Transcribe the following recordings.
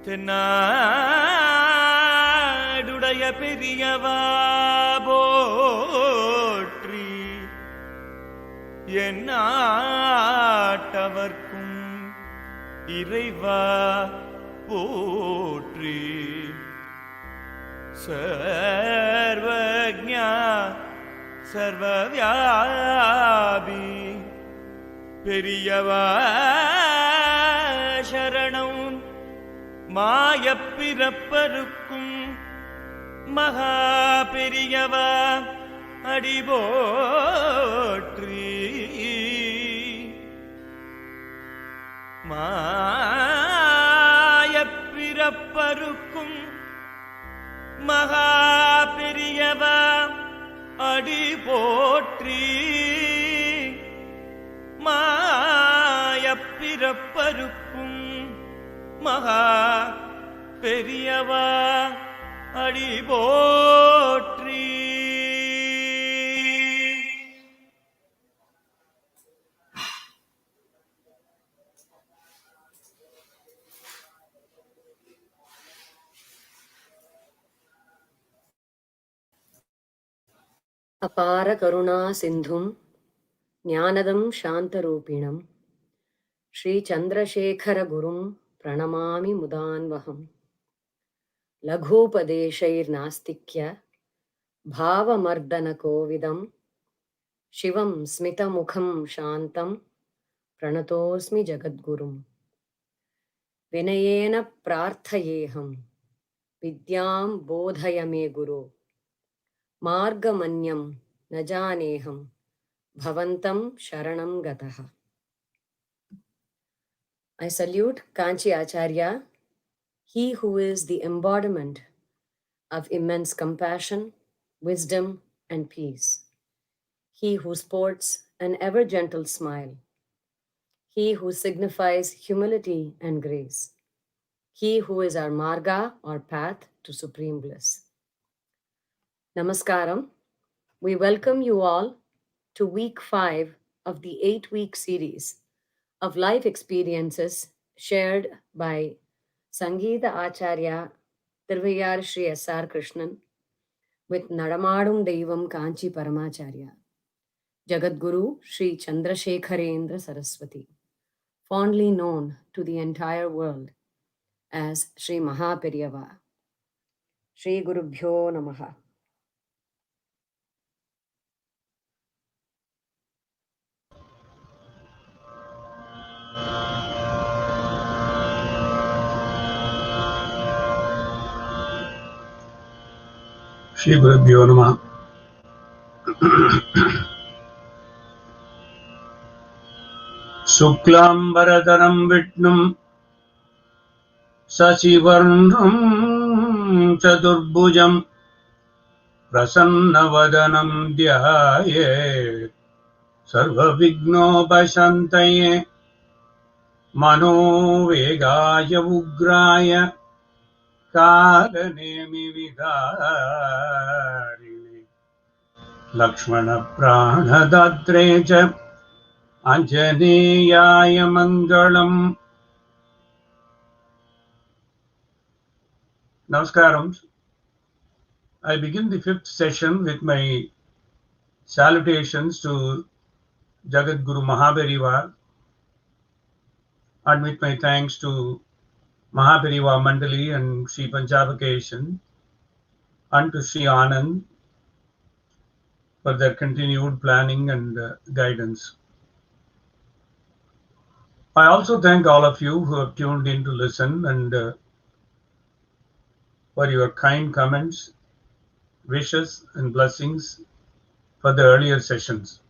தென்னாடுடைய பெரியவா போற்றி, எந்நாட்டவர்க்கும் இறைவா போற்றி. சர்வஜ்ஞா சர்வவ்யாபி பெரியவா சரணம். மாயப்பிறப்பருக்கும் மகாபெரியவா அடிபோற்றி. மாயப்பிறப்பருக்கும் மகாபெரியவா அடிபோற்றி. மாயப்பிறப்பருக்கும் மகா பெரியவா அடிபோற்றி. அபார கருணா சிந்தும் ஞானதம் சாந்தரூபிணம் ஸ்ரீ சந்திரசேகர குரும் பிரணமாமி முதான்வகம். லகூபதேசைர்நாஸ்திக்ய பாவமர்தன கோவிதம் சிவம் ஸ்மிதமுகம் சாந்தம் பிரணதோஸ்மி ஜகத்குரும். வினயேன பிரார்த்தயேஹம் வித்யாம் போதய மே குரு. மார்கமன்யம் ந ஜானேஹம் பவந்தம் சரணம் கதஹ. I salute Kanchi Acharya, he who is the embodiment of immense compassion, wisdom, and peace. He who sports an ever-gentle smile. He who signifies humility and grace. He who is our marga or path to supreme bliss. Namaskaram. We welcome you all to week 5 of the 8-week series of life experiences shared by Sangita Acharya, Thiruvaiyaru Sri S.R. Krishnan with Nadamadum Deivam Kanchi Paramacharya, Jagadguru Sri Chandrasekharendra Saraswati, fondly known to the entire world as Sri Maha-periyavā. Sri Gurubhyo Namaha. Shri Gurubhyo Namaha. Shuklambaradaram Vitnum Sasivarnam Chaturbhujam Prasannavadanam Dhyaye Sarva Vignopashantaye Mano Vegaya Ugraya Kalanemi Vidarini Lakshmana Pranadadreja Anjaneyaya Mangalam. Namaskaram. I begin the 5th session with my salutations to Jagadguru Maha-periyavā and with my thanks to Maha-periyavā Mandali and Sri Panchavacation and to Sri Anand for their continued planning and guidance. I also thank all of you who have tuned in to listen and for your kind comments, wishes and blessings for the earlier sessions.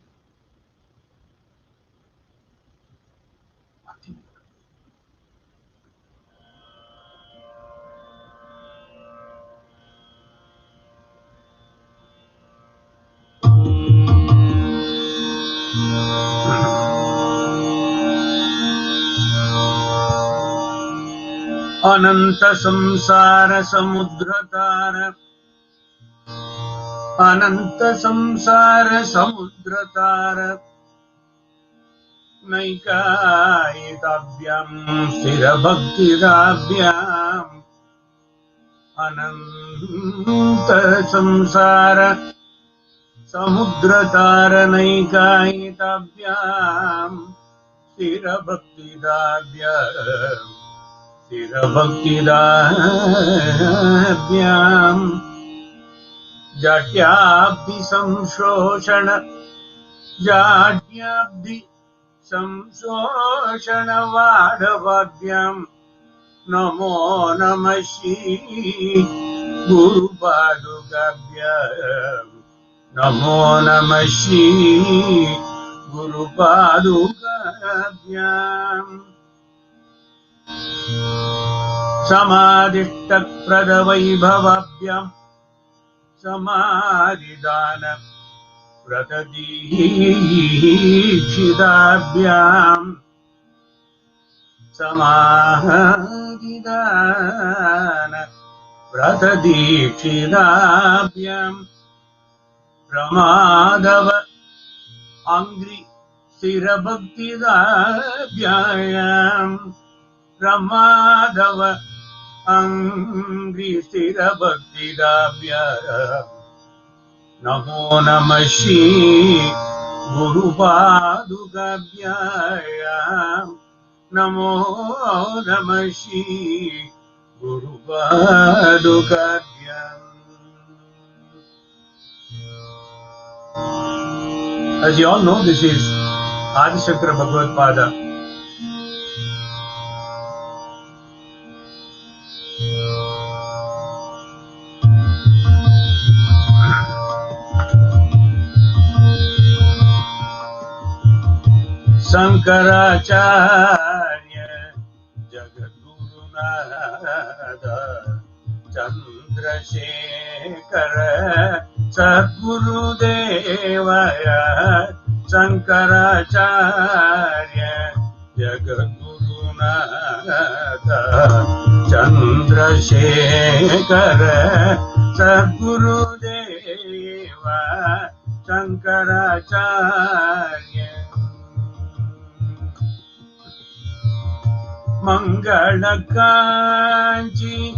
Ananta samsara samudratara Ananta samsara samudratara Naikaitabhyam sthira bhaktirabhyam अनंत संसार समुद्रतारणैकायिताभ्याम् स्थिरभक्तिदाभ्याम् जाड्याब्धि संशोषण वाढवाभ्याम् नमो नमः श्री गुरुपादुकाभ्याम् नमो नमः श्री गुरुपादुकाभ्याम् समादिष्टप्रदवैभवाभ्याम् समाधिदान व्रतदीक्षिताभ्याम् समाधिदान व्रतदीक्षिताभ्याम् प्रमादव अंग्रि स्थिरभक्तिदाभ्याम् प्रमादव अंग्रि स्थिरभक्तिदाभ्याम् नमो नमः श्री गुरुपादुकाभ्याम् नमो नमः Shri गुरुपादुकाभ्याम्. As you all know, this is Adi Shankara Bhagavad Pada. Shankaracharya Jagadgurunada Chandrasekhara Sadgurudevaya Shankaracharya Jagadgurunada Chandrasekhara Sadgurudeva Shankaracharya Mangalakanchi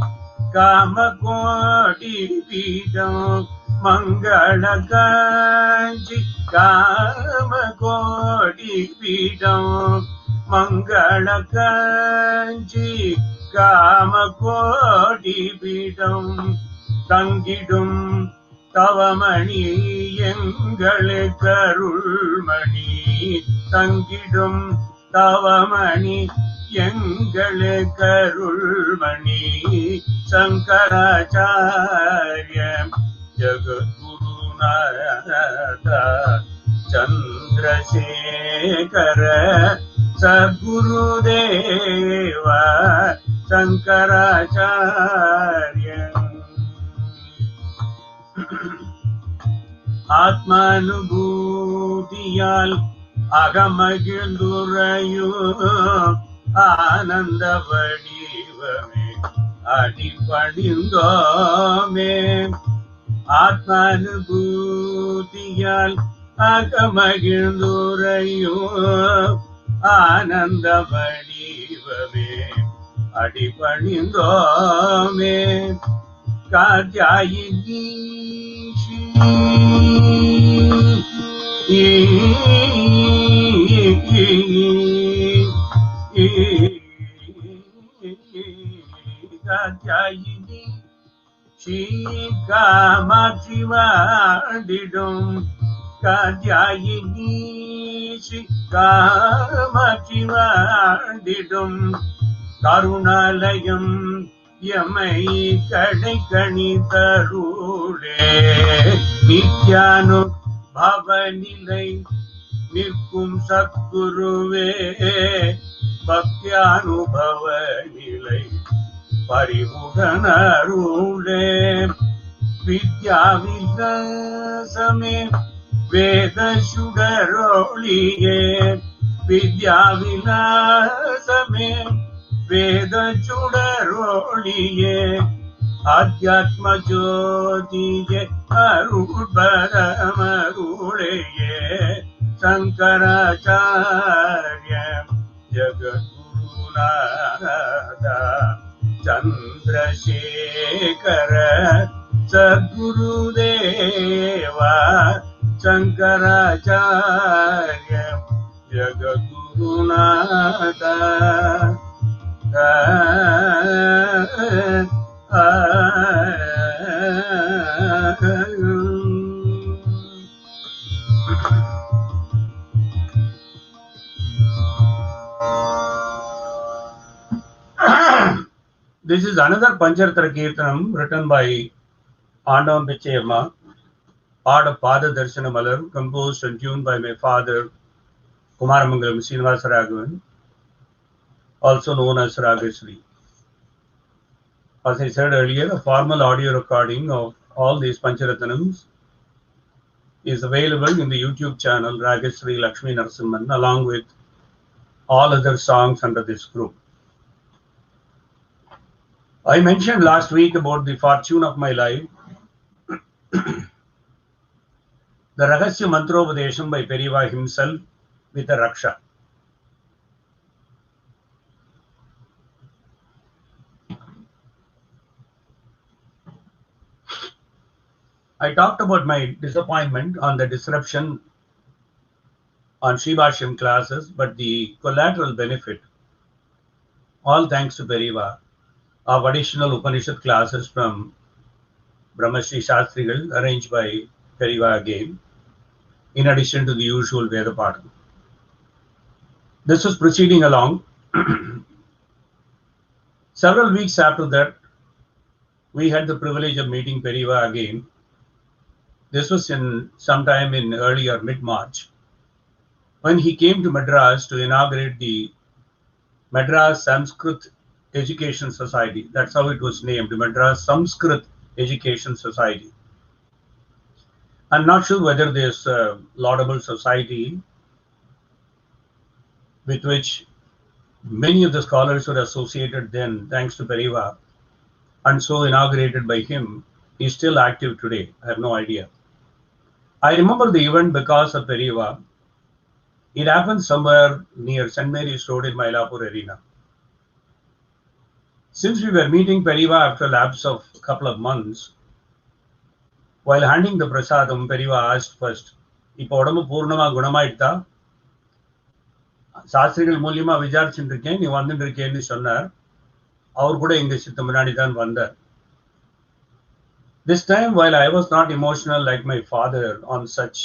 Kamakoti Pidam Mangalakanchi Kamakoti Pidam Mangalakanchi Kamakoti Pidam Tangidum Tavamani Yengale Karulmani Tangidum Tavamani எங்களே கருள்மணி சங்கராச்சாரிய ஜகத்குருநாத சந்திரசேகர சத்குருதேவ சங்கராச்சாரிய ஆத்மானுபூதியால் அகமகிழ்ந்துரையோ ஆனந்த வடிவமே அடிபணிந்தோமே ஆத்மானுபூதியால் அகமகிழ்ந்துரையோ ஆனந்த வடிவமே அடிபணிந்தோமே காத்யாயினி காத்யாயினி ஸ்ரீ காமாட்சி வாடிடும் காத்யாயினி ஸ்ரீ காமாட்சி வாடிடும் கருணாலயம் எமை கடை கணி தருளே நித்யானு பவநிலை நிற்கும் சத்குருவே பக்தியானுபவ நிலை பரிமுகனருளே வித்யாவிலாசமே வேத சுடரொளியே வித்யாவிலாசமே வேத சுடரொளியே ஆத்யாத்ம ஜோதியே அருள் பரமருளையே Shankaracharya ஜகத்குருநாத Chandrasekhara Sadgurudeva Shankaracharya Jagadgurunatha This is another Pancharatra Kirtanam written by Andavan Pichayamma, part of Pada Darshana Malar, composed and tuned by my father Kumaramangalam Srinivasa Raghavan, also known as Ragasri. As I said earlier, a formal audio recording of all these Pancharatanams is available in the YouTube channel Ragasri-Lakshminarasimhan, along with all other songs under this group. I mentioned last week about the fortune of my life, the Ragasya Mantropadesham by Periyava himself with a Raksha. I talked about my disappointment on the disruption on Sribhashyam classes, but the collateral benefit, all thanks to Periyava, of additional Upanishad classes from Brahmashri Shastrigal arranged by Periyava again, in addition to the usual Veda Padam. This was proceeding along. Several weeks after that, we had the privilege of meeting Periyava again. This was sometime in early or mid-March, when he came to Madras to inaugurate the Madras Sanskrit Education Society. That's how it was named, the Madras Sanskrit Education Society. I'm not sure whether this laudable society, with which many of the scholars were associated then, thanks to Periyava, and so inaugurated by him, is still active today. I have no idea. I remember the event because of Periyava. It happened somewhere near St. Mary's Road in Mylapore Arena. Since we were meeting Periyava after a lapse of a couple of months, while handing the prasadam, Periyava asked first, "Ipo udambu poornama gunamayitta? Sastrigal மூலியமா விசாரிச்சுட்டு இருக்கேன், நீ வந்துட்டு இருக்கேன்னு சொன்னார். அவர் கூட எங்க சித்த முன்னாடி தான் வந்தார். This time, while I was not emotional like my father on such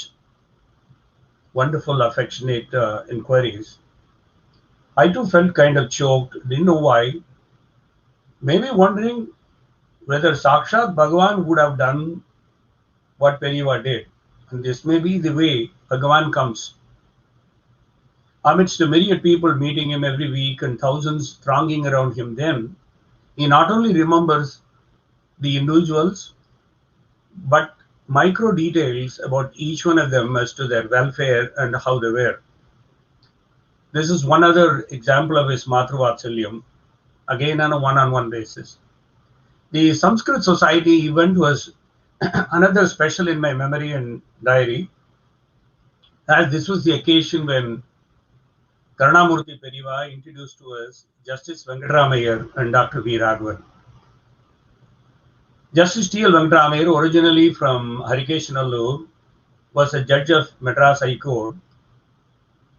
wonderful, affectionate inquiries, I too felt kind of choked, didn't know why, maybe wondering whether Sakshat Bhagavan would have done what Periyava did. And this may be the way Bhagavan comes. Amidst a myriad people meeting him every week and thousands thronging around him then, he not only remembers the individuals, but micro details about each one of them as to their welfare and how they were. This is one other example of his Matruvatsalyam, again on a one-on-one basis. The Sanskrit Society event was another special in my memory and diary, as this was the occasion when Karunamurthy Periyava introduced to us Justice Venkataramayar and Dr. V. Raghavan. Justice T.L. Venkataramayar, originally from Harikeshanallur, was a judge of Madras High Court,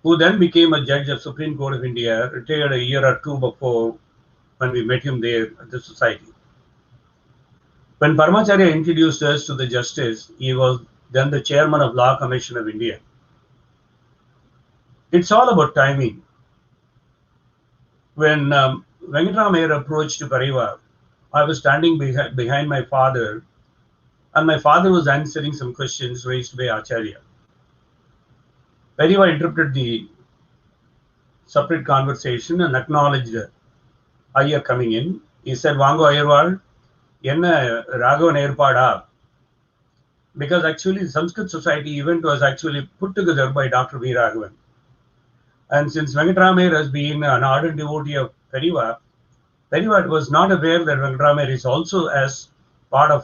who then became a judge of Supreme Court of India, retired a year or two before when we met him there at the society. When Paramacharya introduced us to the justice, he was then the chairman of Law Commission of India. It's all about timing. When Venkataramayar approached Periyava, I was standing behind my father, and my father was answering some questions raised by Acharya. Periyava interrupted the separate conversation and acknowledged Ayya coming in. He said, "Vango Ayarwal, enna Raghavan erpada?" Because actually the Sanskrit Society event was actually put together by Dr. V. Raghavan. And since Venkataramayar has been an ardent devotee of Periyava, Periyava was not aware that Venkataramayar is also as part of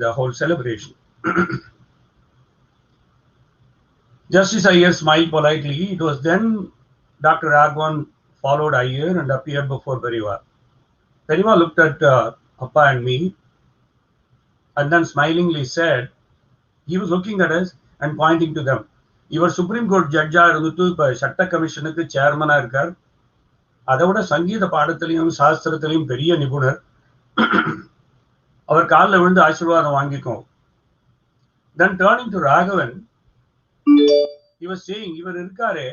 the whole celebration. Justice Iyer smiled politely. It was then Dr. Raghavan followed Iyer and appeared before Periyava. Periva looked at Appa and me and then smilingly said, he was looking at us and pointing to them. இவர் supreme court ஜட்ஜா இருந்துட்டு இப்ப சட்ட கமிஷனுக்கு சேர்மனா இருக்கார். அதை விட சங்கீத பாடத்திலையும் சாஸ்திரத்திலையும் பெரிய நிபுணர். அவர் காலில் விழுந்து ஆசீர்வாதம் வாங்கிக்கோ. Then turning to Raghavan, he was saying, இவர் இருக்காரே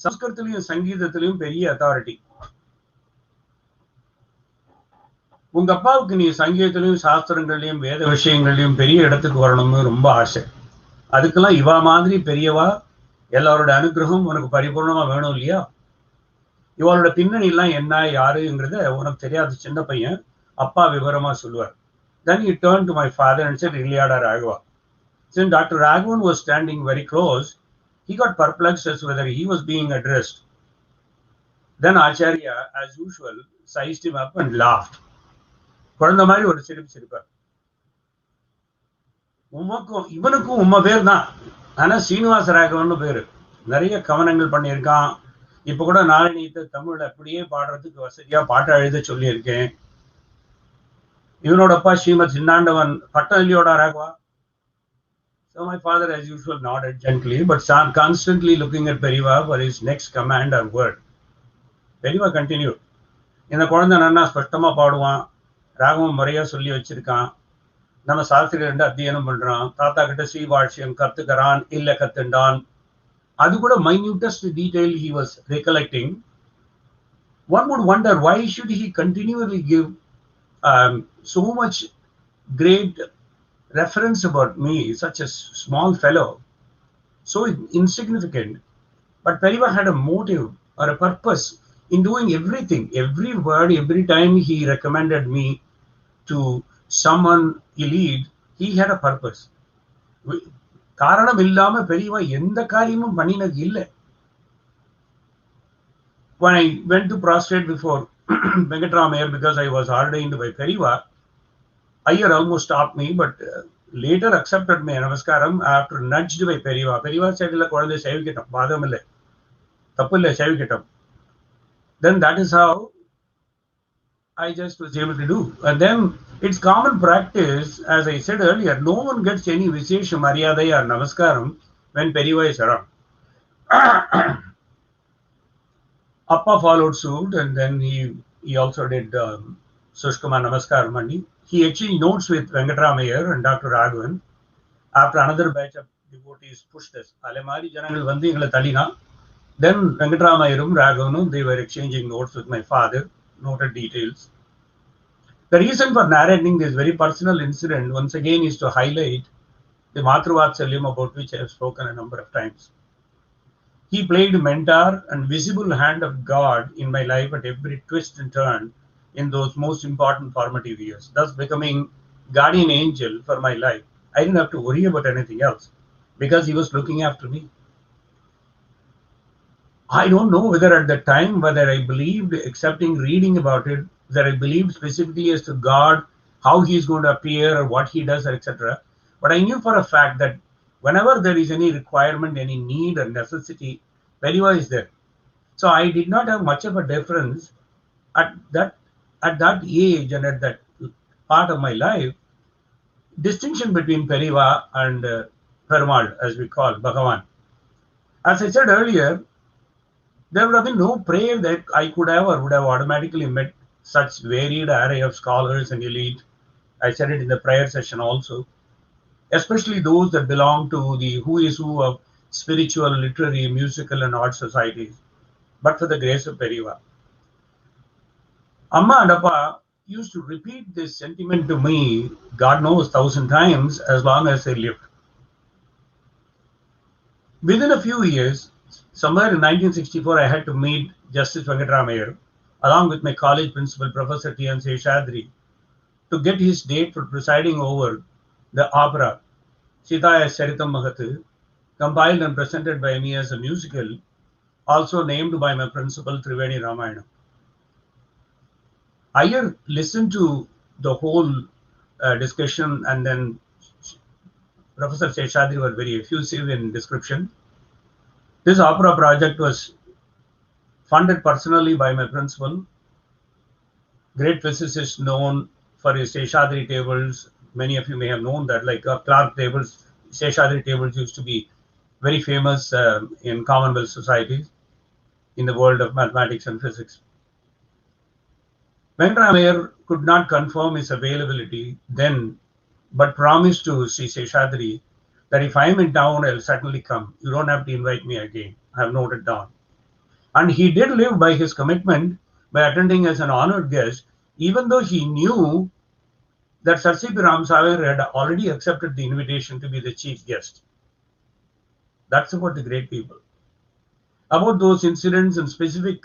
சம்ஸ்கிருதத்திலையும் சங்கீதத்திலையும் பெரிய அத்தாரிட்டி. உங்க அப்பாவுக்கு நீ சங்கீதத்திலையும் சாஸ்திரங்களையும் வேத விஷயங்களையும் பெரிய இடத்துக்கு வரணும்னு ரொம்ப ஆசை. அதுக்கெல்லாம் இவா மாதிரி பெரியவா எல்லாரோட அனுகிரகம் உனக்கு பரிபூர்ணமா வேணும் இல்லையா? இவளோட பின்னணி எல்லாம் என்ன யாருங்கிறத உனக்கு தெரியாத சின்ன பையன் அப்பா விவரமா சொல்லுவார். Then he turned to my father and said, Iliada Raghava. Since Dr. Raghavan was standing very close, he got perplexed as to whether he was being addressed. Then Acharya, as usual, sized him up and laughed. குழந்தை மாதிரி ஒரு சிரிப்பு சிரிப்பார். உமக்கும் இவனுக்கும் உம்ம பேர் தான், ஆனா சீனிவாச ராகவன் பேரு. நிறைய கவனங்கள் பண்ணியிருக்கான். இப்ப கூட நாளினியத்தை தமிழ் அப்படியே பாடுறதுக்கு வசதியா பாட்டை எழுத சொல்லியிருக்கேன். இவனோட அப்பா ஸ்ரீமத் சின்னாண்டவன் பட்டம் இல்லையோட Raghava? So my father as usual nodded gently, but constantly looking at Periva for his next command or word. Periva continued. இந்த குழந்தை நன்னா ஸ்பஷ்டமா பாடுவான், ராகவம் முறையா சொல்லி வச்சிருக்கான், நம்ம சாஸ்திரி 2 அத்தியனம் பண்றான், தாத்தா கிட்ட ஸ்ரீவாட்சியம் கத்துக்கிறான் இல்ல கத்துண்டான். அது கூட minutest detail he was recollecting. One would wonder why should he continually give so much great reference about me, such a small fellow, so insignificant. But Periva had a motive or a purpose in doing everything. Every word, every time he recommended me to someone elite, he had a purpose. காரணம் இல்லாம பெரியவா எந்த காரியமும் பண்ணினது இல்லை. When I went to prostrate before Venkatramaiah because I was ordained by Periva, Iyer almost stopped me, but later accepted my namaskaram after nudged by Periva. Periva said, "Illa kodande sevikittam, badam ille, thappu ille sevikittam." Then that is how I just was able to do. And then it's common practice, as I said earlier, no one gets any vishesha maryada or namaskaram when Periva is around. Appa followed suit, and then he also did Sushkama Namaskar Mani. He exchanged notes with Venkatramaiah and Dr. Raghavan. After another batch of devotees pushed us, Alemari Janangal Vandi Ingala Talina. Then Venkatramaiah, Raghavan, they were exchanging notes with my father, noted details. The reason for narrating this very personal incident, once again, is to highlight the Matruvatsalyam about which I have spoken a number of times. He played mentor and visible hand of God in my life at every twist and turn in those most important formative years, thus becoming guardian angel for my life. I didn't have to worry about anything else because he was looking after me. I don't know whether at the time, whether I believed, accepting reading about it, that I believed specifically as to God, how he is going to appear or what he does, etc. But I knew for a fact that whenever there is any requirement, any need or necessity, Periva is there. So I did not have much of a difference at that age and at that part of my life, distinction between Periva and Perumal, as we call Bhagavan. As I said earlier, there would have been no prayer that I could have or would have automatically met such varied array of scholars and elite. I said it in the prayer session also, especially those that belong to the who is who of spiritual, literary, musical and art societies, but for the grace of Periva. Amma and Appa used to repeat this sentiment to me, God knows, 1,000 times as long as they lived. Within a few years, somewhere in 1964, I had to meet Justice Venkatramaiah, along with my college principal, Professor T.N. Seshadri, to get his date for presiding over the opera, Sitaya Charitam Mahatu, compiled and presented by me as a musical, also named by my principal, Triveni Ramayana. Iyer listened to the whole discussion, and then Professor Seshadri were very effusive in description. This opera project was funded personally by my principal. great physicist known for his Seshadri tables. Many of you may have known that, like Clark tables, Seshadri tables used to be very famous in Commonwealth societies in the world of mathematics and physics. Venkataramayar could not confirm his availability then, but promised to Sri Seshadri that if I am in town, I'll certainly come. You don't have to invite me again. I have noted down. And he did live by his commitment by attending as an honored guest, even though he knew that Sir C.P. Ramsagar had already accepted the invitation to be the chief guest. That's about the great people. About those incidents and specific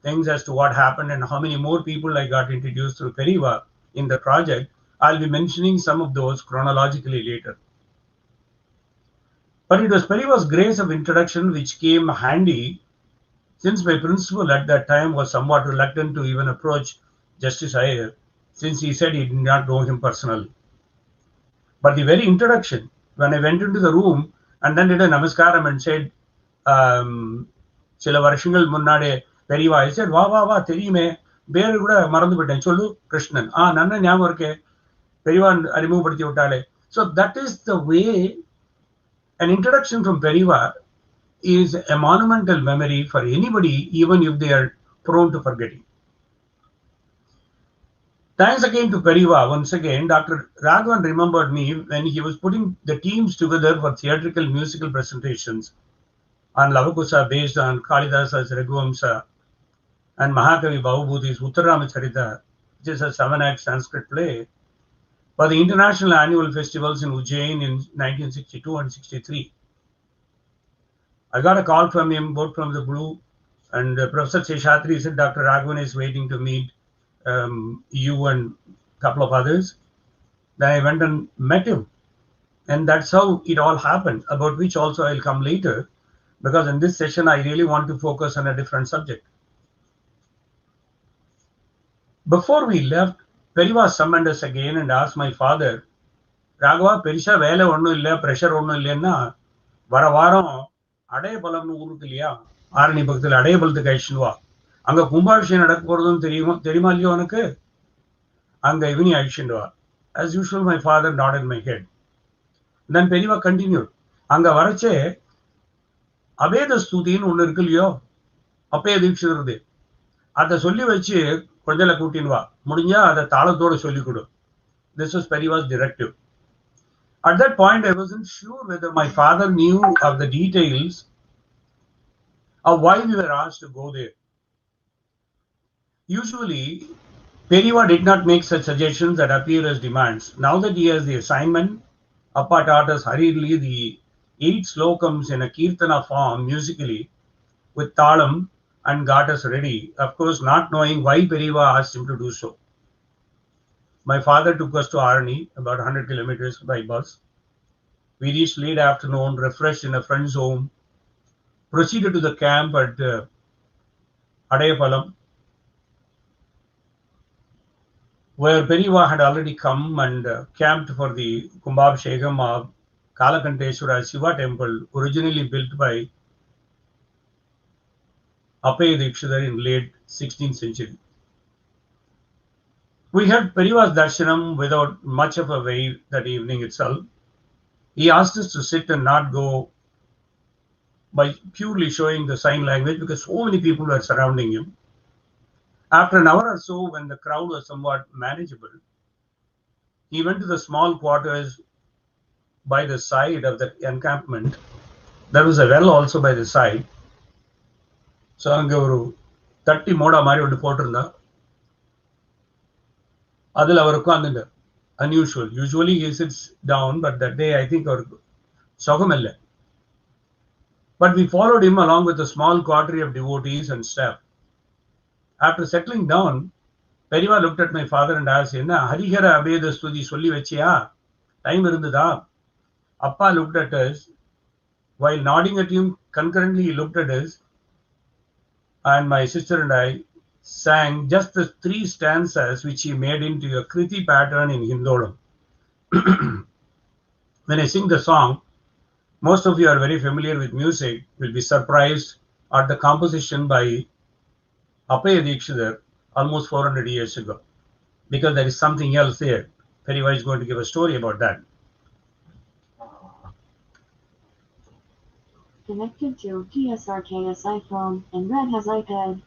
things as to what happened and how many more people I got introduced through Periyavā in the project, I'll be mentioning some of those chronologically later. But it was Periyavā's grace of introduction which came handy, since my principal at that time was somewhat reluctant to even approach Justice Iyer, since he said he did not know him personally. But the very introduction, when I went into the room and then did a namaskaram and said, சில வருஷங்கள் முன்னாடி பெரியவா, I said, வா வா வா தெரியுமே, பேரு கூட மறந்து போயிட்டேன், சொல்லு கிருஷ்ணன். நன்ன ஞாபகம் இருக்கே, பெரியவா அறிமுகப்படுத்தி விட்டாலே. So that is the way an introduction from Periyavā is a monumental memory for anybody, even if they are prone to forgetting. Thanks again to Periyavā. Once again, Dr. Raghavan remembered me when he was putting the teams together for theatrical musical presentations on Lavakusa based on Kalidasa's Raghuvamsa and Mahakavi Bhavabhuti's Uttarramacharita, which is a 7-act Sanskrit play, for the international annual festivals in Ujjain in 1962 and 63. I got a call from him, both from the blue, and Professor Seshadri said, Dr. Raghavan is waiting to meet you and a couple of others. Then I went and met him. And that's how it all happened, about which also I'll come later, because in this session, I really want to focus on a different subject. Before we left, Periyavā summoned us again and asked my father, Raghava, Perisha vele onnu illa, pressure onnu illenna, vara varam அடையபலம்னு ஊருக்கு இல்லையா, ஆரணி பக்கத்தில் அடையபலத்துக்கு அழிச்சுன்னு வா, அங்க கும்பாபிஷேகம் நடக்க போறதுன்னு தெரியுமா இல்லையோ உனக்கு, அங்க இவனி அழிச்சுட்டு வா. As usual, my father nodded my head. Then Periyavā continued, அங்க வரச்சே அபேத ஸ்துதின்னு ஒண்ணு இருக்கு இல்லையோ, அப்பே தீட்சிதருது, அதை சொல்லி வச்சு கொஞ்சல கூட்டின்னு வா, முடிஞ்சா அதை தாளத்தோட சொல்லிக் கொடு. This was Periyavā's directive. At that point, I wasn't sure whether my father knew of the details of why we were asked to go there. Usually, Periyavā did not make such suggestions that appear as demands. Now that he has the assignment, Appa taught us hurriedly the 8 slokams in a kirtana form musically with talam and got us ready, of course not knowing why Periyavā asked him to do so. My father took us to Arani, about 100 kilometers by bus. We reached late afternoon, refreshed in a friend's home, proceeded to the camp at Adayapalam, where Periyavā had already come and camped for the Kumbhabhishekam of Kalakanteshwara Shiva temple, originally built by Appaya Dikshidhar in late 16th century. We had Periyavā's darshanam without much of a wait that evening itself. He asked us to sit and not go by purely showing the sign language because so many people were surrounding him. After an hour or so, when the crowd was somewhat manageable, he went to the small quarters by the side of the encampment. There was a well also by the side. So அங்க ஒரு தட்டி மோடா மாதிரி ஒன்று போட்டிருந்தா, அதில் அவர் உட்கார்ந்துட்டார். Unusual. Usually he sits down, but that day I think அவருக்கு சுகம் இல்லை. But we followed him along with a small coterie of devotees and staff. After settling down, Periyavā looked at my father and asked, என்ன ஹரிஹர அபேத ஸ்துதி சொல்லி வச்சியா, time இருந்ததா? Appa looked at us. While nodding at him, concurrently he looked at us, and my sister and I sang just the 3 stanzas which he made into a kriti pattern in Hindolam. When I sing the song, most of you are very familiar with music, will be surprised at the composition by Appaya Dikshidhar almost 400 years ago, because there is something else there. Periyavā is going to give a story about that. Connected to PSRKS iPhone and Red has iPad.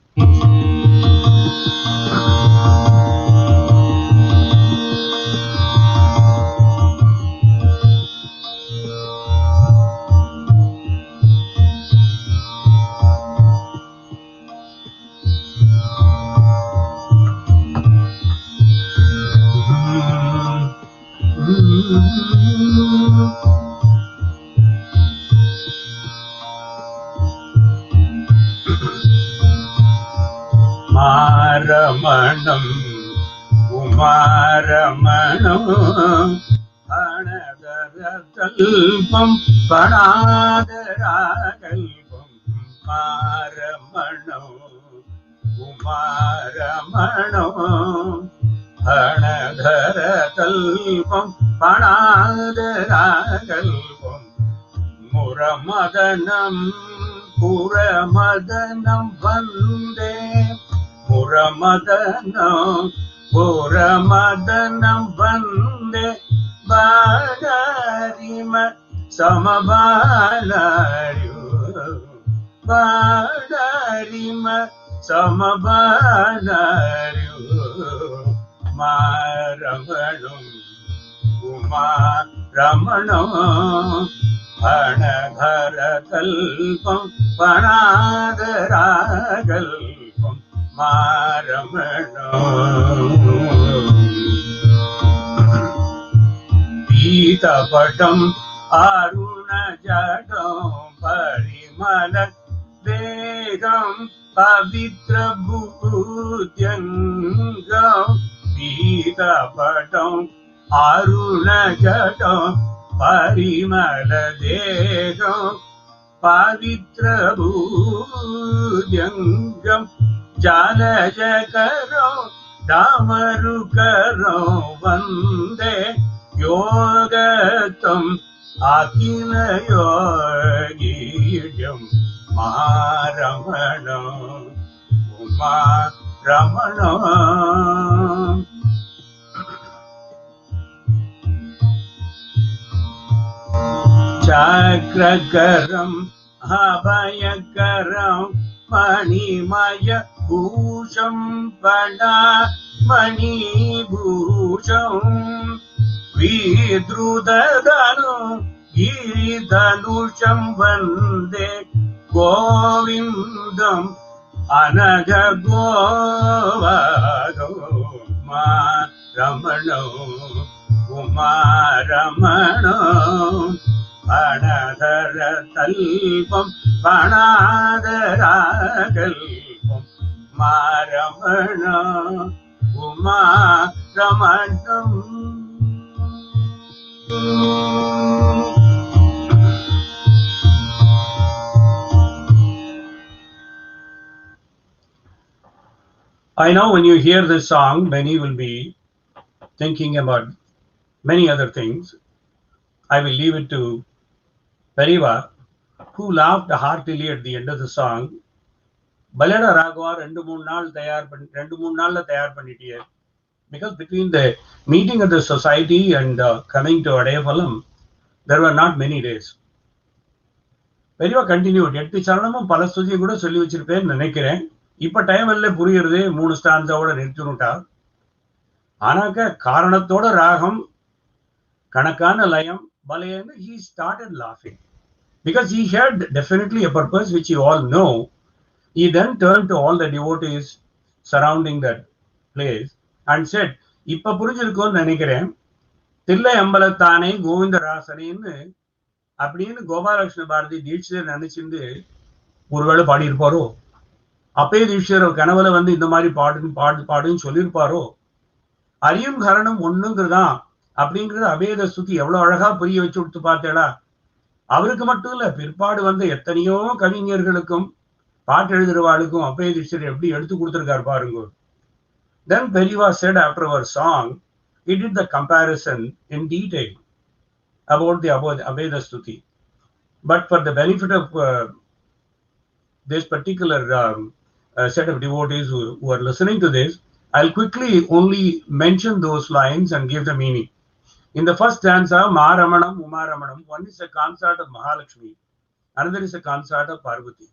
Maramanam Umaramanam Anadaratalpam Panadarakalpam Maramanam Umaramanam Anadaratalpam Panadarakalpam Muramadanam Puramadanam Vande Puramadanam Vande Badarima Samabanayu Badarima Samabanayu Maramanam Umaramanam Anadharakalpam Panadarakalpam Maramanam Pitapatam Arunajadam Parimala Degam Pavitra Bhutyangam Pitapatam Arunajadam Parimala Degam Pavitra Bhutyangam Jalajakaram Damarukaram Vande Yogatam Akina Yogiyam Maramanam Umaramanam Chakrakaram Abhayakaram Manimaya Bhusham Pada Mani Bhusham Vidrudadanam Giridanusham Vande Govindam Anaga Govadam Maramanam Umaramanam Anadharatalpam Panadarakalpam Maramanam Umaramanam. I know when you hear this song, many will be thinking about many other things. I will leave it to Periyavā, who laughed heartily at the end of the song. Balada Ragava rendu moon naal tayar pannitiye. Because between the meeting of the society and coming to Adayapallam, there were not many days. Periyavā continued. எட்டு சரணமும் பல ஸ்துதியை கூட சொல்லி வச்சிருப்பேன்னு நினைக்கிறேன். இப்ப time இல்ல புரியுறது, 3 ஸ்டான்ஸாவோட நிறுத்தினுட்டா. ஆனாக்க காரணத்தோட ராகம் கணக்கான லயம் பலையன்னு he started laughing because he had definitely a purpose which you all know. He then turned to all the devotees surrounding that place and said, இப்ப புரிஞ்சிருக்கோன்னு நினைக்கிறேன், தில்லை அம்பலத்தானே கோவிந்தராசனேன்னு அப்படின்னு கோபாலகிருஷ்ண பாரதி தீட்சிதர் நினைச்சிருந்து ஒருவேளை பாடியிருப்பாரோ, அப்பே தீட்சிதர் கனவுல வந்து இந்த மாதிரி பாடுன்னு சொல்லியிருப்பாரோ. அரியும் கரணம் ஒண்ணுங்கிறதான் அப்படிங்கிறது அபேத ஸ்துதி எவ்வளவு அழகா புரிய வச்சு கொடுத்து பார்த்தேடா. அவருக்கு மட்டும் இல்ல, பிற்பாடு வந்த எத்தனையோ கவிஞர்களுக்கும் பாட்டு எழுதுறவாளுக்கும் அப்பே தீட்சிதர் எப்படி எடுத்து கொடுத்திருக்காரு பாருங்க. Then Periyavā said after our song, he did the comparison in detail about the Abheda Stuti. But for the benefit of this particular set of devotees who are listening to this. I'll quickly only mention those lines and give the meaning. In the first stanza, Maharamanam, Umaramanam, one is a consort of Mahalakshmi, another is a consort of Parvati.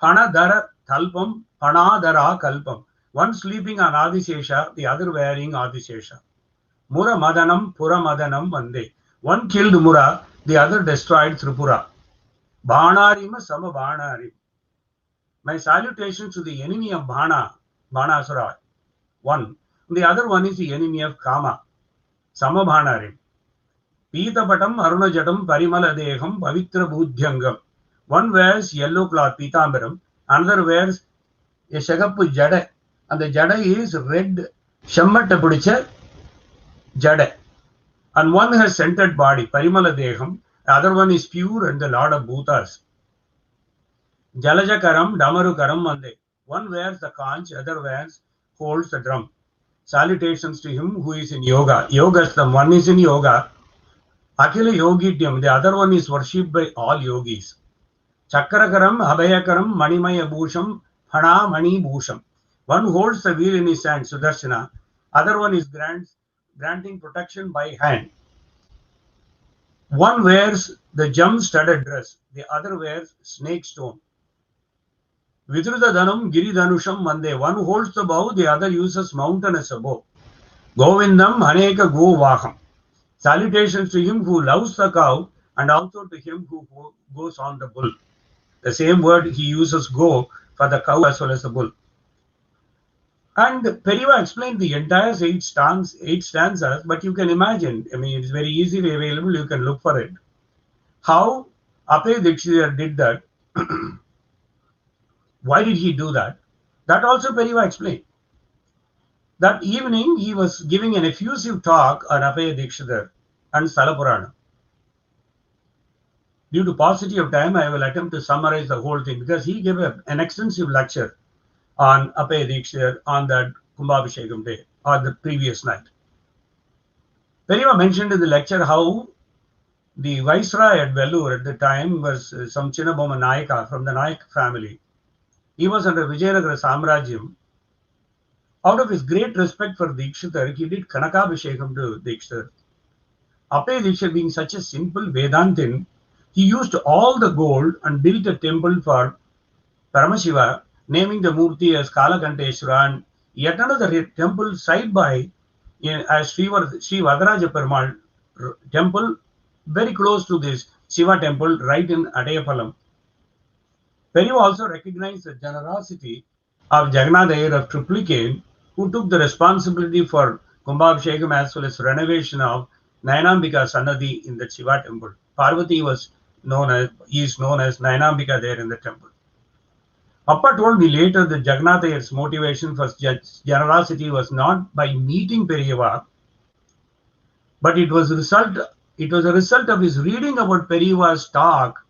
Hanadara Talpam, Hanadara Kalpam. One sleeping on Adisesha, the other wearing Adisesha. Mura Madanam, Pura Madanam Vande. One killed Mura, the other destroyed Tripura. Bhanarima Sama Bhanarim. My salutations to the enemy of Bhanasura. One. The other one is the enemy of Kama. Sama Bhanarim. Pitapatam Arunajatam Parimala Deham Pavitra Budhyangam. One wears yellow cloth, Pitambaram. Another wears a Shagappu Jada. And the Jada is red Shammata Pudicha Jada. And one has scented body, Parimala Deham. The other one is pure and the Lord of Bhutas. Jalajakaram, Damarukaram Mande. One wears the conch, other holds the drum. Salutations to him who is in yoga. Yogastam, one is in yoga. Akila Yogityam, the other one is worshipped by all yogis. Chakrakaram, Abhayakaram, Manimaya Bhusham, Hana Mani Bhusham. One holds the wheel in his hand, Sudarshana. Other one is granting protection by hand. One wears the gem-studded dress. The other wears snake stone. Vidrudadanam Giridanusham Mande. One holds the bow, the other uses mountain as a bow. Govindam Haneka Go Vaham. Salutations to him who loves the cow and also to him who goes on the bull. The same word he uses go for the cow as well as the bull. And Periyava explained the entire eight stanzas, but you can imagine, I mean, it's very easily available, you can look for it. How Apaya Dikshidhar did that. Why did he do that? That also Periyava explained. That evening, he was giving an effusive talk on Apaya Dikshidhar and Salapurana. Due to paucity of time, I will attempt to summarize the whole thing because he gave an extensive lecture on Apaya Dikshidhar on that Kumbhabhishekam day or the previous night. Periyava mentioned in the lecture how the Viceroy at Vellore at the time was some Chinnaboma Nayaka from the Nayak family. He was under Vijayanagara Samrajyam. Out of his great respect for Dikshidhar, he did Kanakabhishekam to Dikshidhar. Apaya Dikshidhar being such a simple Vedantin, he used all the gold and built a temple for Paramashiva, naming the Murti as Kalakanteshwara, and yet another temple side by as Sri Vadaraja Perumal temple, very close to this Shiva temple, right in Adayapalam. Periyava also recognized the generosity of Jagannath Iyer of Triplicane, who took the responsibility for Kumbhabhishekam as well as renovation of Nayanambika Sannadhi in the Shiva temple. Parvati is known as Nayanambika there in the temple. Appa told me later that Jagannath Iyer's motivation for generosity was not by meeting Periyava, but it was a result of his reading about Periyava's talk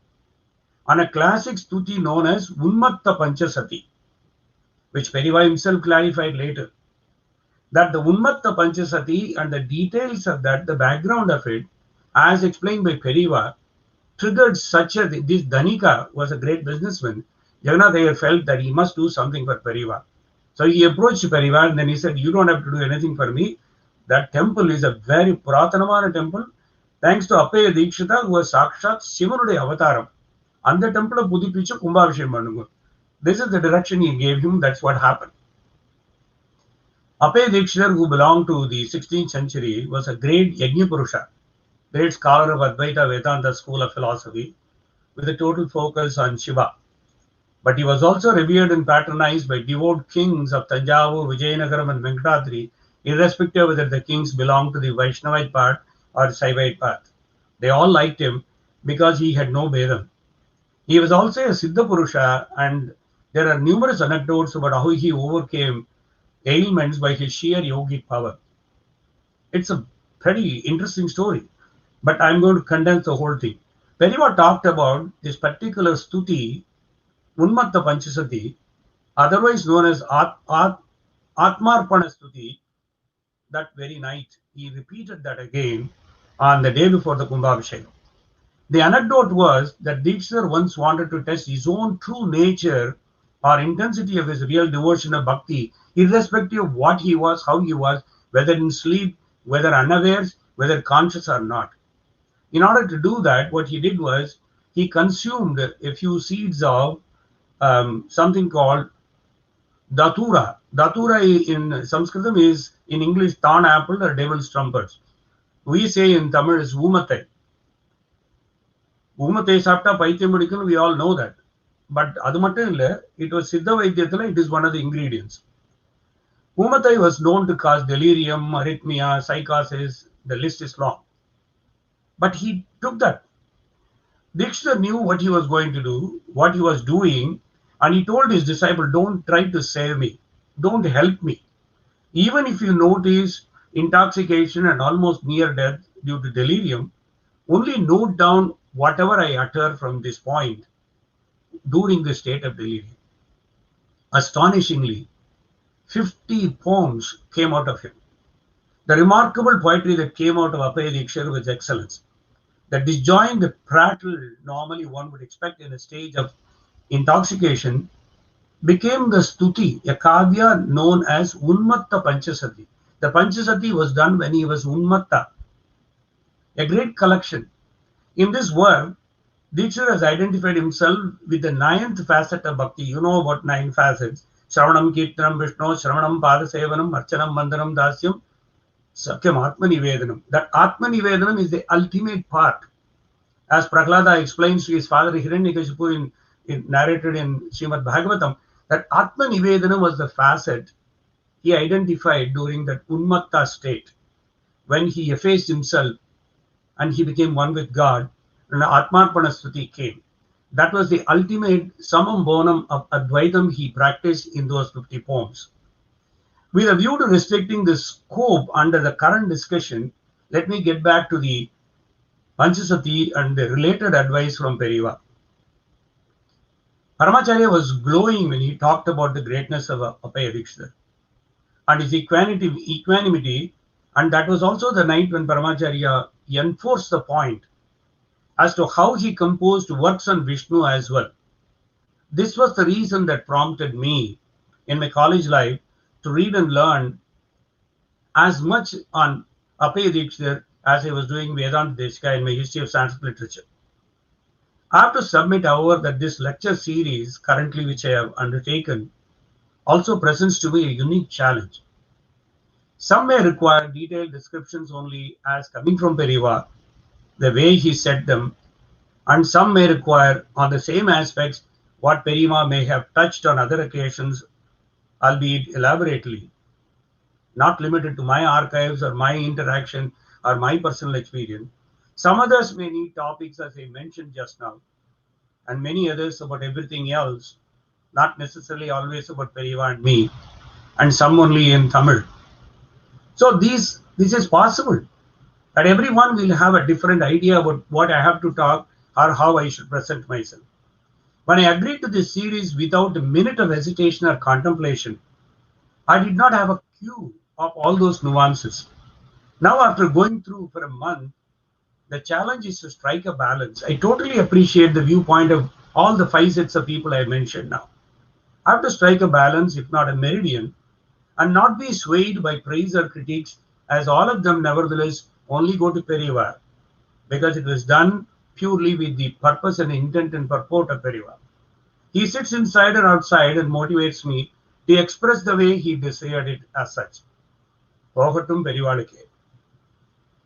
on a classic stuti known as Unmatta Panchasati, which Periyava himself clarified later. That the Unmatta Panchasati and the details of that, the background of it, as explained by Periyava, triggered this Dhanika was a great businessman. Jagannath Iyer felt that he must do something for Periyava. So he approached Periyava and then he said, you don't have to do anything for me. That temple is a very Puratanamana temple. Thanks to Apaya Dikshidhar, who was Sakshat Shivanude Avataram. And the temple of Pudipichu Kumbhabhishekam Manungu. This is the direction he gave him. That's what happened. Apaya Dikshidhar, who belonged to the 16th century, was a great Yajna Purusha, great scholar of Advaita Vedanta school of philosophy, with a total focus on Shiva. But he was also revered and patronized by devout kings of Tanjavur, Vijayanagaram and Venkatadri, irrespective of whether the kings belonged to the Vaishnavite path or the Saivite path. They all liked him because he had no Vedam. He was also a Siddha Purusha, and there are numerous anecdotes about how he overcame ailments by his sheer yogic power. It's a pretty interesting story, but I'm going to condense the whole thing. Periyava talked about this particular stuti, Unmatta Panchasati, otherwise known as Atmarpana Stuti. That very night, he repeated that again on the day before the Kumbhabhishekam. The anecdote was that Dikshidhar once wanted to test his own true nature or intensity of his real devotion of bhakti, irrespective of what he was, how he was, whether in sleep, whether unawares, whether conscious or not. In order to do that, what he did was he consumed a few seeds of something called datura. Datura in Sanskritam is in English thorn apple or devil's trumpets. We say in Tamil is umatai. Umatai sapta paithiyam mudikkum, we all know that. But adu mattum illa, it was Siddha Vaidyathila, it is one of the ingredients. Umatai was known to cause delirium, arrhythmia, psychosis, the list is long. But he took that. Dikshita knew what he was going to do, what he was doing, and he told his disciple, don't try to save me. Don't help me. Even if you notice intoxication and almost near death due to delirium, only note down whatever I utter from this point during the state of delirium. Astonishingly, 50 poems came out of him. The remarkable poetry that came out of Appaya Dikshita was excellence. The disjoined prattle normally one would expect in a stage of intoxication became the stuti, a kavya known as Unmatta Panchasati. The Panchasati was done when he was Unmatta, a great collection. In this work, Dikshita has identified himself with the 9th facet of bhakti. You know about 9 facets. Shravanam, Kirtanam, Vishnu, Shravanam, Padasevanam, Archanam, Mandanam, Dasyam, Sakyam, Atma Nivedanam. That Atma Nivedanam is the ultimate part. As Prahlada explains to his father Hiranyakashipu narrated in Srimad Bhagavatam, that Atma Nivedana was the facet he identified during that Unmatta state, when he effaced himself and he became one with God, and Atmarpana Stuti came. That was the ultimate summum bonum of Advaitam he practiced in those 50 poems. With a view to restricting the scope under the current discussion, let me get back to the Panchasati and the related advice from Periyava. Paramacharya was glowing when he talked about the greatness of Appaya Dikshita and his equanimity, and that was also the night when Paramacharya enforced the point as to how he composed works on Vishnu as well. This was the reason that prompted me in my college life to read and learn as much on Appaya Dikshita as I was doing Vedanta Deshika in my history of Sanskrit literature. I have to submit, however, that this lecture series, currently which I have undertaken, also presents to me a unique challenge. Some may require detailed descriptions only as coming from Periyava, the way he said them, and some may require on the same aspects what Periyava may have touched on other occasions, albeit elaborately, not limited to my archives or my interaction or my personal experience. Some others may need topics as I mentioned just now, and many others about everything else, not necessarily always about Periyava and me, and some only in Tamil. So this is possible, that everyone will have a different idea about what I have to talk or how I should present myself. When I agreed to this series without a minute of hesitation or contemplation, I did not have a clue of all those nuances. Now, after going through for a month, the challenge is to strike a balance. I totally appreciate the viewpoint of all the 5 sets of people I mentioned now. I have to strike a balance, if not a meridian, and not be swayed by praise or critiques, as all of them nevertheless only go to Periyava, because it was done purely with the purpose and intent and purport of Periyava. He sits inside or outside and motivates me to express the way he desired it as such. Pogatum Perivalike.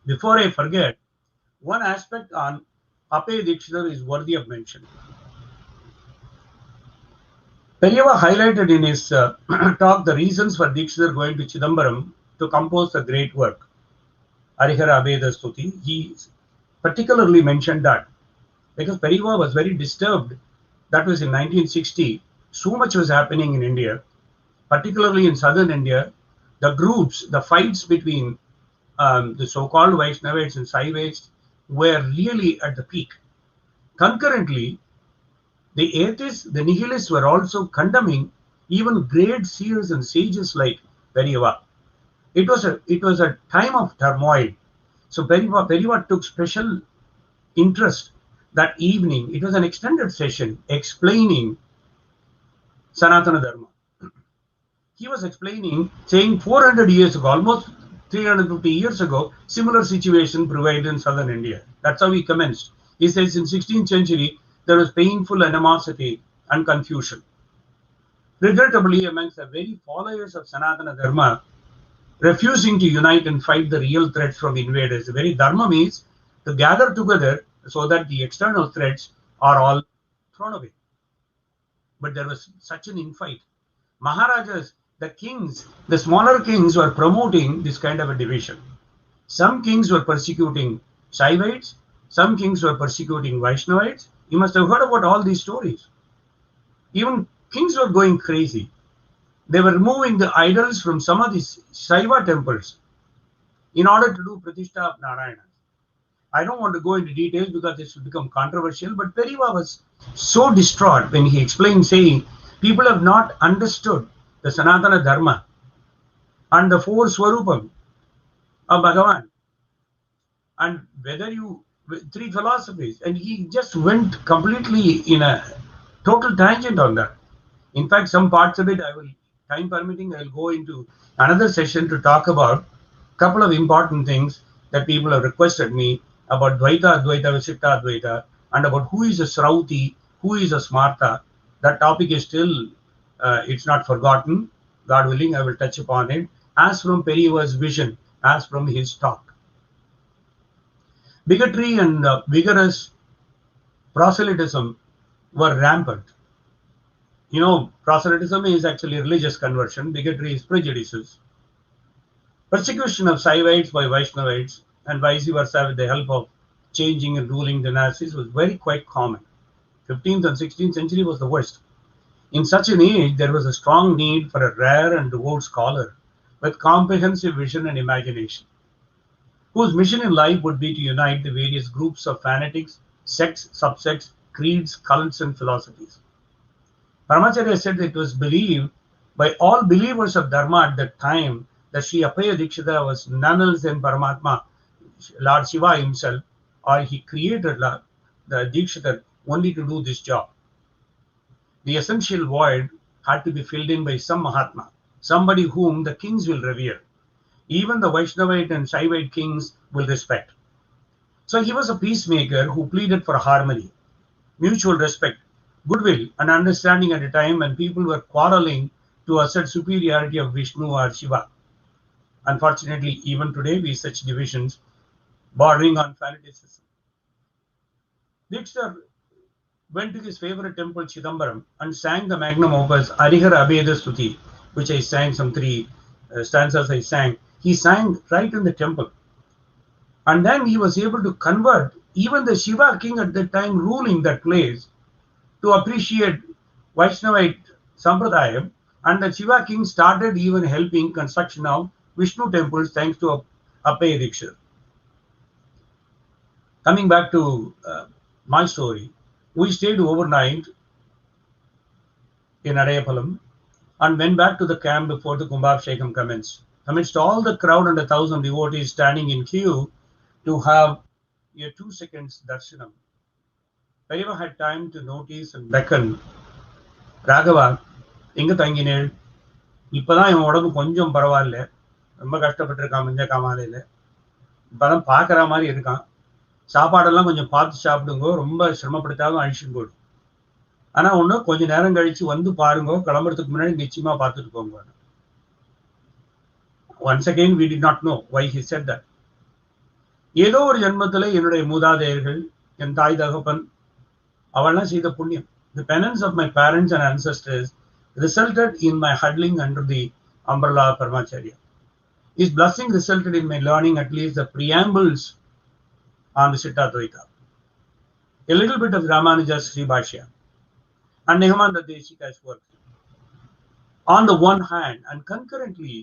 Before I forget, one aspect on Appaya Dikshita is worthy of mention. Periyava highlighted in his talk the reasons for Dikshita going to Chidambaram to compose the great work, Harihara Abheda Stuti. He particularly mentioned that because Periyava was very disturbed. That was in 1960. So much was happening in India, particularly in southern India. The groups, the fights between the so-called Vaishnavites and Saivites were really at the peak. Concurrently, the atheists, the nihilists were also condemning even great seers and sages like Periyava. It was a time of turmoil. So Periyava took special interest that evening. It was an extended session explaining Sanatana Dharma. He was explaining, saying 400 years ago, almost 350 years ago, similar situation prevailed in southern India. That's how he commenced. He says in 16th century, there was painful animosity and confusion. Regrettably, amongst the very followers of Sanatana Dharma, refusing to unite and fight the real threats from invaders. The very Dharma means to gather together so that the external threats are all thrown away. But there was such an infight. Maharajas, the kings, the smaller kings were promoting this kind of a division. Some kings were persecuting Shaivites, some kings were persecuting Vaishnavites. You must have heard about all these stories. Even kings were going crazy. They were removing the idols from some of these Shaiva temples in order to do Pratishtha of Narayana. I don't want to go into details because this will become controversial, but Periyava was so distraught when he explained, saying, people have not understood the Sanatana Dharma and the four Swarupam of Bhagavan, and whether you, three philosophies, and he just went completely in a total tangent on that. In fact, some parts of it, I will, time permitting, I will go into another session to talk about a couple of important things that people have requested me about Dvaita, Advaita, Vishitta Advaita, and about who is a Srauti, who is a Smarta. That topic is still, it's not forgotten. God willing, I will touch upon it as from Periyava's vision, as from his talk. Bigotry and vigorous proselytism were rampant. You know, proselytism is actually religious conversion, bigotry is prejudices. Persecution of Shaivites by Vaishnavites and vice versa with the help of changing and ruling dynasties was quite common. 15th and 16th century was the worst. In such an age, there was a strong need for a rare and devout scholar with comprehensive vision and imagination, whose mission in life would be to unite the various groups of fanatics, sects, subsects, creeds, cults, and philosophies. Paramacharya said that it was believed by all believers of Dharma at that time that Sri Appaya Dikshita was none else than Paramatma, Lord Shiva himself, or he created the Dikshita only to do this job. The essential void had to be filled in by some Mahatma, somebody whom the kings will revere. Even the Vaishnavite and Shaivite kings will respect. So he was a peacemaker who pleaded for harmony, mutual respect, goodwill, and understanding at a time when people were quarreling to assert superiority of Vishnu or Shiva. Unfortunately, even today, we see such divisions bordering on fanaticism. Dikshita went to his favorite temple, Chidambaram, and sang the magnum opus Harihara Abheda Stuti, which I sang, some three stanzas I sang. He sang right in the temple. And then he was able to convert even the Shiva king at that time ruling that place to appreciate Vaishnavite Sampradayam, and the Shiva king started even helping construction of Vishnu temples thanks to Appaya Dikshita. Coming back to my story, we stayed overnight in Adayapalam and went back to the camp before the Kumbhabhishekam commenced. Amidst all the crowd and 1,000 devotees standing in queue to have a 2 seconds darshanam, Periyava had time to notice and beckon, Raghava, Inga Tanginel, இப்பதான் இவன் உடம்பு கொஞ்சம் பரவாயில்ல, ரொம்ப கஷ்டப்பட்டிருக்கான் மஞ்ச காமாலையில, இப்பதான் பாக்குற மாதிரி இருக்கான், சாப்பாடெல்லாம் கொஞ்சம் பார்த்து சாப்பிடுங்க, ரொம்ப சிரமப்படுத்தாலும் அழிச்சுட்டு போடு, ஆனா ஒண்ணு கொஞ்ச நேரம் கழிச்சு வந்து பாருங்க, கிளம்புறதுக்கு முன்னாடி நிச்சயமா பார்த்துட்டு போங்க. Once again, we did not know why he said that. ஏதோ ஒரு ஜென்மத்துல என்னுடைய மூதாதையர்கள், என் தாய் தகப்பன், அவெல்லாம் செய்த புண்ணியம், the penance of my parents and ancestors resulted in my huddling under the umbrella of Paramacharya. His blessing resulted in my learning at least the preambles on the Siddha Dvaita, a little bit of Ramanuja's Sri Bhashya, and Nehemanda Deshika's work. On the one hand, and concurrently,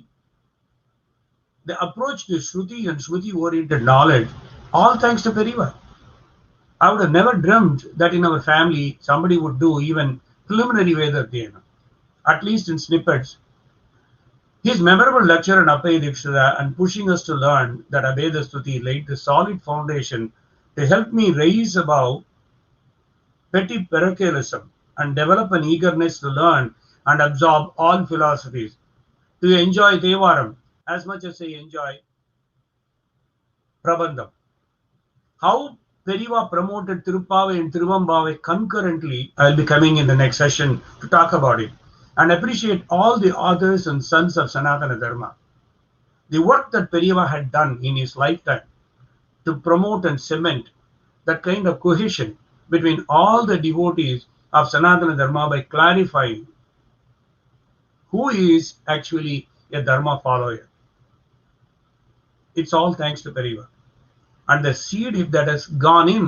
the approach to Shruti and Shruti-oriented knowledge, all thanks to Periyava. I would have never dreamt that in our family somebody would do even preliminary Veda Dhyana, at least in snippets. His memorable lecture on Appaya Dikshita and pushing us to learn that Abheda Stuti laid the solid foundation to help me rise above petty parochialism and develop an eagerness to learn and absorb all philosophies, to enjoy Devaram as much as they enjoy Prabandham. How Periva promoted Tirupavai and Tiruvambavai concurrently, I'll be coming in the next session to talk about it, and appreciate all the authors and sons of Sanatana Dharma. The work that Periva had done in his lifetime to promote and cement that kind of cohesion between all the devotees of Sanatana Dharma by clarifying who is actually a Dharma follower. It's all thanks to Periva. And the seed, if that has gone in,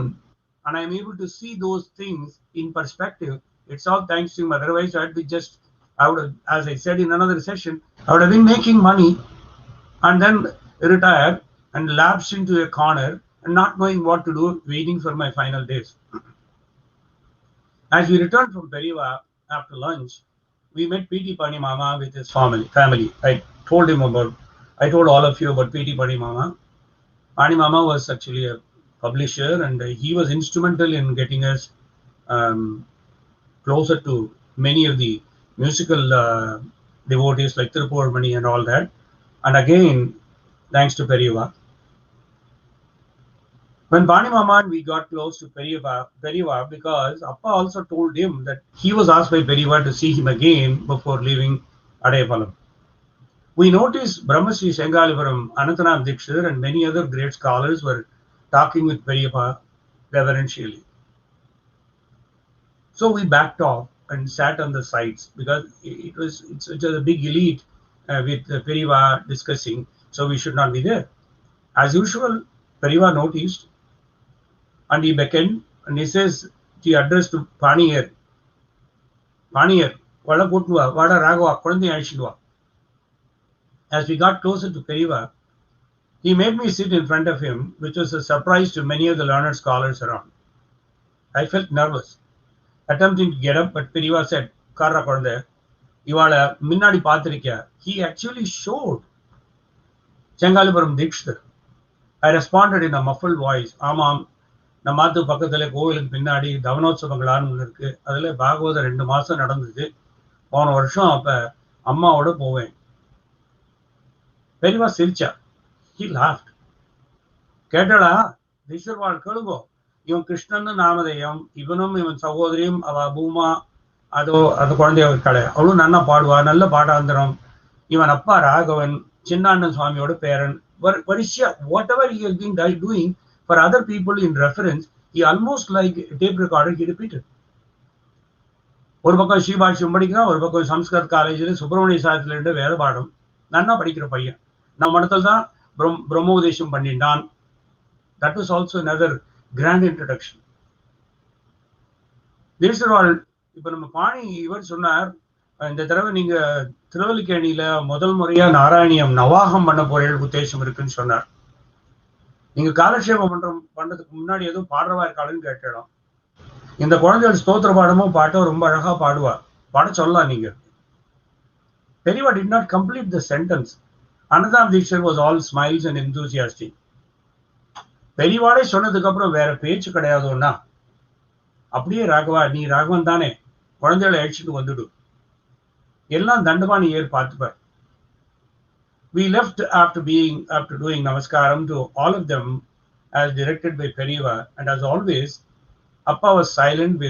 and I'm able to see those things in perspective, it's all thanks to him. Otherwise, I'd be just, I would have, as I said in another session, I would have been making money and then retire and lapse into a corner and not knowing what to do, waiting for my final days. As we returned from Periva after lunch, we met P.T. Pani Mama with his family. I told all of you about P.T. Pani Mama. Pani Mama was actually a publisher, and he was instrumental in getting us closer to many of the musical devotees like Tirupurmani and all that. And again, thanks to Periva. When Pani Mama and we got close to Periva, because Appa also told him that he was asked by Periva to see him again before leaving Adayapalam. We noticed Brahmasri Sengalipuram, Anantanam Dikshidhar, and many other great scholars were talking with Periva reverentially. So we backed off and sat on the sides because it's a big elite with Periva discussing, so we should not be there. As usual, Periva noticed and he beckoned and he says, he addressed to Paniyar, Vada Raghava, Kulandai Aishidva. As we got closer to Periva, he made me sit in front of him, which was a surprise to many of the learned scholars around. I felt nervous, attempting to get up, but Periva said, Karra Kulandai, Ivala Minnadi Patrikya. He actually showed Sengalipuram Dikshidhar. I responded in a muffled voice, Amam, Namatu Pakatale Kovilukku Pinnadi, Davanotsavangalarnu ஒன்னு இருக்கு. அதுல பாகவத 2 மாசம் நடந்தது. போன வருஷம் அப்ப அம்மாவோட போவேன். Periva சிரிச்சா. He laughed. கேட்டடா, தீஸ்வர்வாள் கேளுங்கோ. இவன் கிருஷ்ணன் நாமதேயம், இவனும் இவன் சகோதரியும் அவ பூமா, அது குழந்தைய கடை. அவளும் நல்லா பாடுவா, நல்ல பாடாந்திரம். இவன் அப்பா ராகவன், சின்னாண்டன் சுவாமியோட பேரன். Whatever he has been doing for other people in reference, he almost like tape recorder, he repeated. ஒரு பக்கம் ஸ்ரீபாஷ்யம் படிக்கிறான், ஒரு பக்கம் சம்ஸ்கிருத் காலேஜில் சுப்பிரமணிய சாஸ்திரில வேத பாடம் நன்னா படிக்கிற பையன். நம்ம மடத்தில் தான் பிரம்மோபதேசம் பண்ணிட்டான். That was also another grand introduction. தீர்ஷர்வாள் இப்ப நம்ம பாணி இவர் சொன்னார், இந்த தடவை நீங்க திருவல்லிக்கேணியில முதல் முறையா நாராயணியம் நவாகம் பண்ண போற உத்தேசம் இருக்குன்னு சொன்னார். நீங்க காலக்ஷேபம் பண்றதுக்கு முன்னாடி எதுவும் பாடுறவா இருக்காளுன்னு கேட்டோம். இந்த குழந்தைகள் ஸ்தோத்திர பாடமும் பாட்டும் ரொம்ப அழகா பாடுவா, பாட சொல்லலாம் நீங்க. Periva did not complete the sentence. Anantam Dikshidhar was all smiles and enthusiastic. பெரியவாடே சொன்னதுக்கு அப்புறம் வேற பேச்சு கிடையாதுன்னா, அப்படியே ராகவா நீ ராகவன் தானே, குழந்தைகளை அழிச்சுட்டு வந்துடு, எல்லாம் தண்டபாணி ஏர் பார்த்துப்பார். We left after doing namaskaram to all of them as directed by Periva, and as always, Appa was silent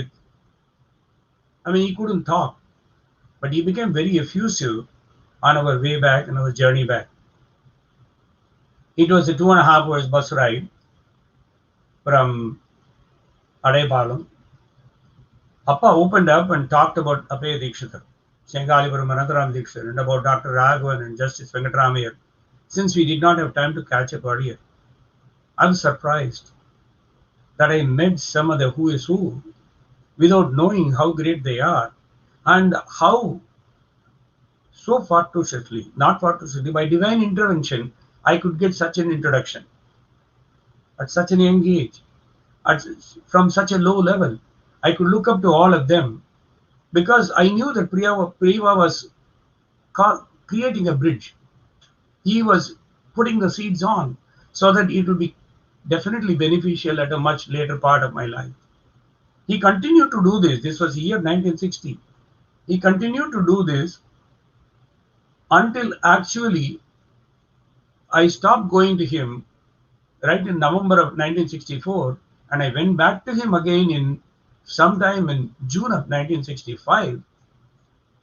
he couldn't talk, but he became very effusive on our way back and our journey back. It was a 2.5 hours bus ride from Adayapalam. Appa opened up and talked about Appaya Dikshidhar, Sengalipuram Anantaram Dikshidhar, and about Dr. Raghavan and Justice Venkatramayar, since we did not have time to catch up earlier. I was surprised that I met some of the who is who without knowing how great they are and how so fortuitously, by divine intervention, I could get such an introduction at such an young age, from such a low level. I could look up to all of them because I knew that Periva was creating a bridge. He was putting the seeds on so that it would be definitely beneficial at a much later part of my life. He continued to do this. This was the year 1960. He continued to do this until actually I stopped going to him right in November of 1964, and I went back to him again in sometime in June of 1965.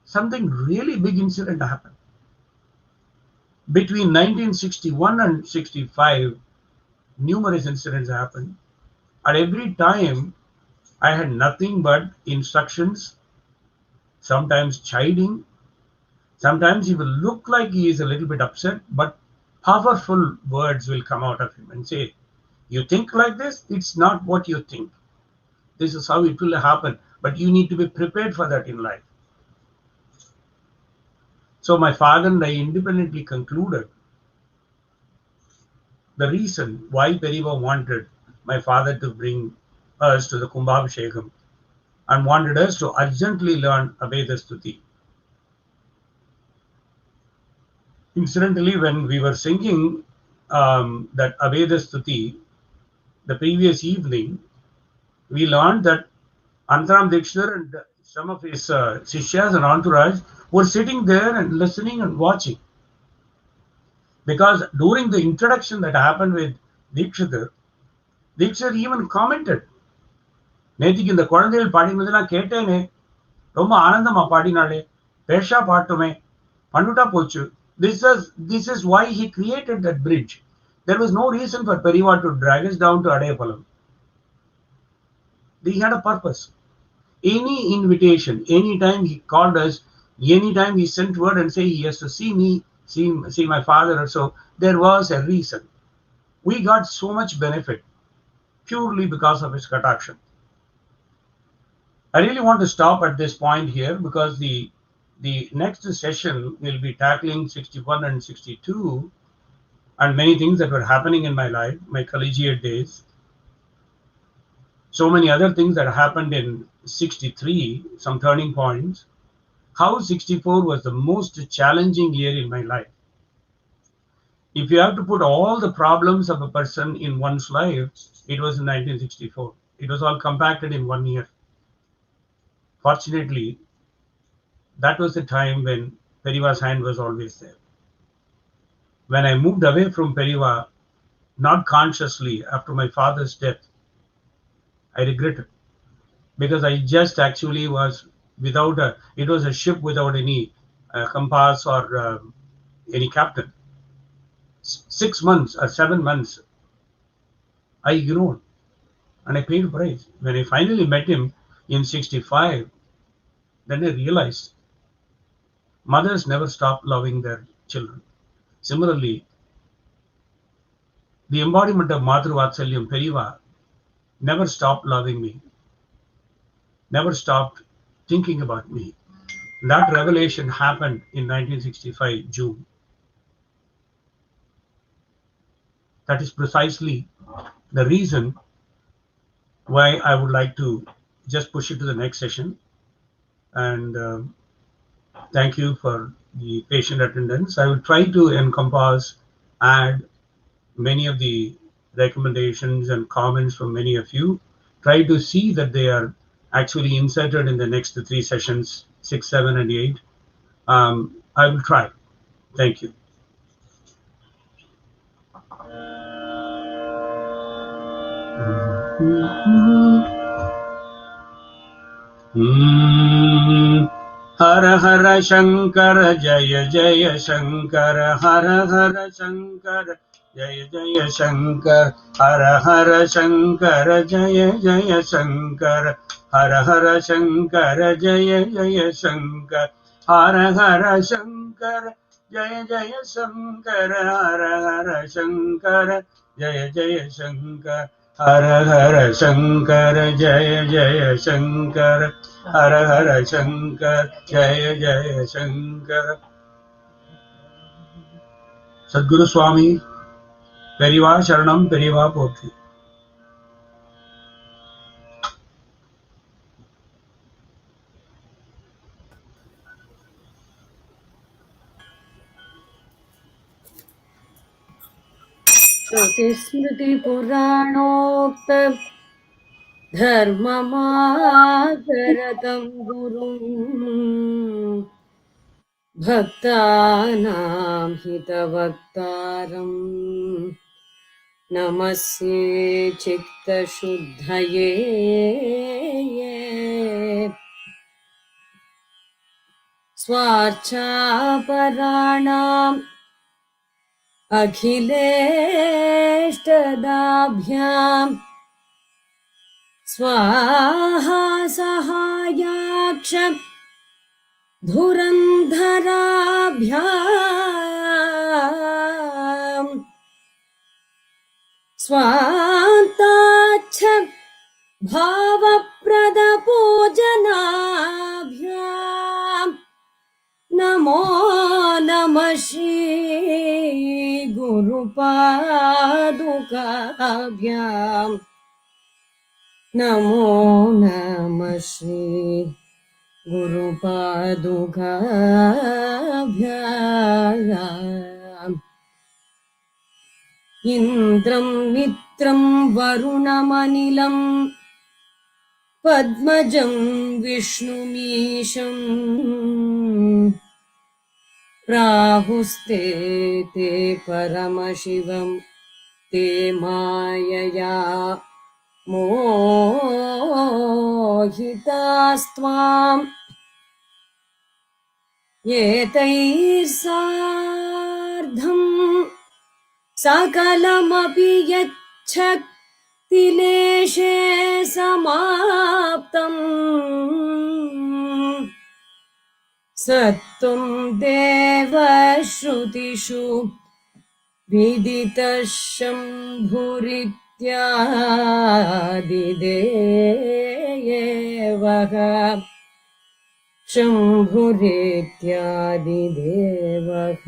Something really big incident happened. Between 1961 and 65, numerous incidents happened. At every time, I had nothing but instructions, sometimes chiding. Sometimes he will look like he is a little bit upset, but powerful words will come out of him and say, "You think like this? It's not what you think. This is how it will happen, but you need to be prepared for that in life." So my father and I independently concluded the reason why Periva wanted my father to bring us to the Kumbhabhishekam and wanted us to urgently learn Aveda Stuti. Incidentally, when we were singing that Aveda Stuti the previous evening, we learned that Antaram Dikshar and some of his Sishyas and entourage were sitting there and listening and watching. Because during the introduction that happened with Dikshar even commented, நேத்திக்கு இந்த குழந்தைகள் பாடினதெல்லாம் கேட்டேனே, ரொம்ப ஆனந்தமா பாடினாலே, பேஷா பாட்டுமே, பண்ணுட்டா போச்சு. This is why he created that bridge. There was no reason for Periva to drag us down to Adayapalam. He had a purpose. Any invitation, anytime he called us, anytime he sent word and say he has to see me, see my father or so, there was a reason. We got so much benefit purely because of his katakshan. I really want to stop at this point here because the next session will be tackling 61 and 62 and many things that were happening in my life, my collegiate days. So many other things that happened in 63, some turning points. How 64 was the most challenging year in my life. If you have to put all the problems of a person in one's life, it was in 1964. It was all compacted in 1 year. Fortunately, that was the time when Periva's hand was always there. When I moved away from Periva, not consciously after my father's death, I regretted because I just actually was it was a ship without any compass or any captain. 6 months or 7 months, I ignored and I paid a price. When I finally met him in 65, then I realized mothers never stop loving their children. Similarly, the embodiment of Matru Vatsalyam, Periva, never stopped loving me, never stopped thinking about me. That revelation happened in 1965, June. That is precisely the reason why I would like to just push it to the next session. And thank you for the patient attendance. I will try to encompass, add many of the recommendations and comments from many of you. Try to see that they are actually inserted in the next 3 sessions, 6, 7, and 8. I will try. Thank you. Hara Hara Shankara Jaya Jaya Shankara Hara Hara Shankara Jaya Jaya Shankara Hara Hara Shankara Jaya Jaya Shankara Hara Hara Shankara Jaya Jaya Shankara Hara Hara Shankara Jaya Jaya Shankara Hara Hara Shankara Jaya Jaya Shankara Hara Hara Shankara Jaya Jaya Shankara Hara Hara Shankara Jaya Jaya Shankara. Sadguru Swami Periva Sharanam Periva Potri. Shruti Smriti Puranokta धर्ममाचरतं गुरुं भक्तानां हितवक्तारम् नमस्ये चित्तशुद्धये स्वार्चापराणाम् अखिलेष्टदाभ्याम् स्वाहा सहायाक्ष धुरन्धराभ्याम् स्वान्ताच्छ भावप्रदपूजनाभ्याम् नमो नमः श्री गुरुपादुकाभ्याम् नमो नमः श्री गुरुपादुकाभ्याम् इन्द्रं मित्रं वरुणमनिलं पद्मजं विष्णुमीशम् प्राहुस्ते ते परमशिवं ते मायया मोहितास्त्वाम् एतैः सार्धं सकलमपि यच्छक्तिलेशे समाप्तम् सत्त्वं देवश्रुतिषु विदितः शम्भुरित्यादिदेवः शम्भुरित्यादिदेवः